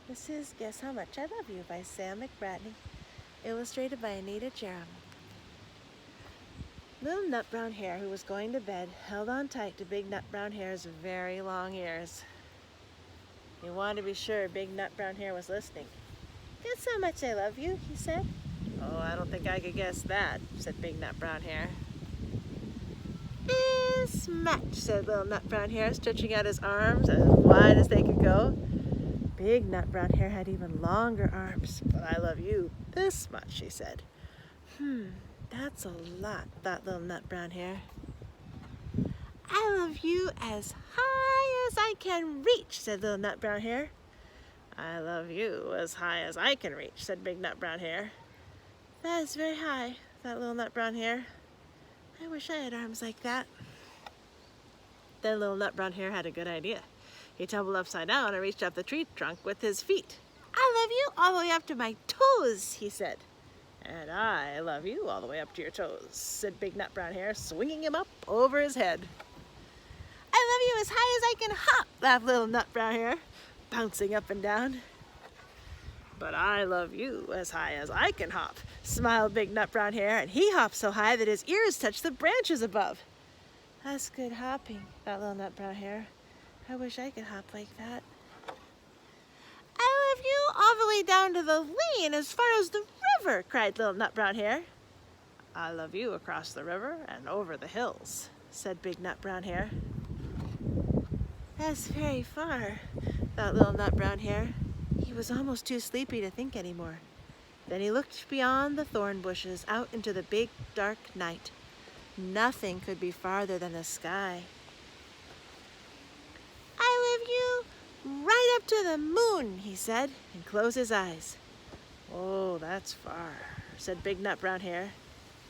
This is Guess How Much I Love You by Sam McBratney, illustrated by Anita Jerem. Little Nut Brown Hare, who was going to bed, held on tight to Big Nut Brown Hare's very long ears. He wanted to be sure Big Nut Brown Hare was listening. "Guess how much I love you," he said. "Oh, I don't think I could guess that," said Big Nut Brown Hare. "This much," said Little Nut Brown Hare, stretching out his arms as wide as they could go. Big Nut Brown Hare had even longer arms. "But I love you this much," he said. That's a lot," thought Little Nut Brown Hare. "I love you as high as I can reach," said Little Nut Brown Hare. "I love you as high as I can reach," said Big Nut Brown Hare. "That is very high," thought Little Nut Brown Hare. "I wish I had arms like that." Then Little Nut Brown Hare had a good idea. He tumbled upside down and reached up the tree trunk with his feet. "I love you all the way up to my toes," he said. "And I love you all the way up to your toes," said Big Nut Brown Hare, swinging him up over his head. "I love you as high as I can hop," laughed Little Nut Brown Hare, bouncing up and down. "But I love you as high as I can hop," smiled Big Nut Brown Hare, and he hopped so high that his ears touched the branches above. "That's good hopping," thought Little Nut Brown Hare. "I wish I could hop like that." "I love you all the way down to the lane as far as the river," cried Little Nut Brown Hare. "I love you across the river and over the hills," said Big Nut Brown Hare. "That's very far," thought Little Nut Brown Hare. He was almost too sleepy to think anymore. Then he looked beyond the thorn bushes out into the big, dark night. Nothing could be farther than the sky. "I love you right up to the moon," he said, and closed his eyes. "Oh, that's far," said Big Nut Brown Hare.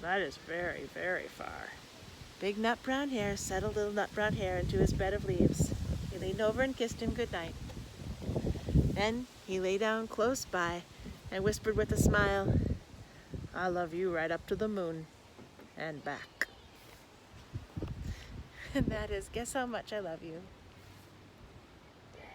"That is very, very far." Big Nut Brown Hare settled Little Nut Brown Hare into his bed of leaves. He leaned over and kissed him good night. Then he lay down close by and whispered with a smile, "I love you right up to the moon and back." And that is Guess How Much I Love You.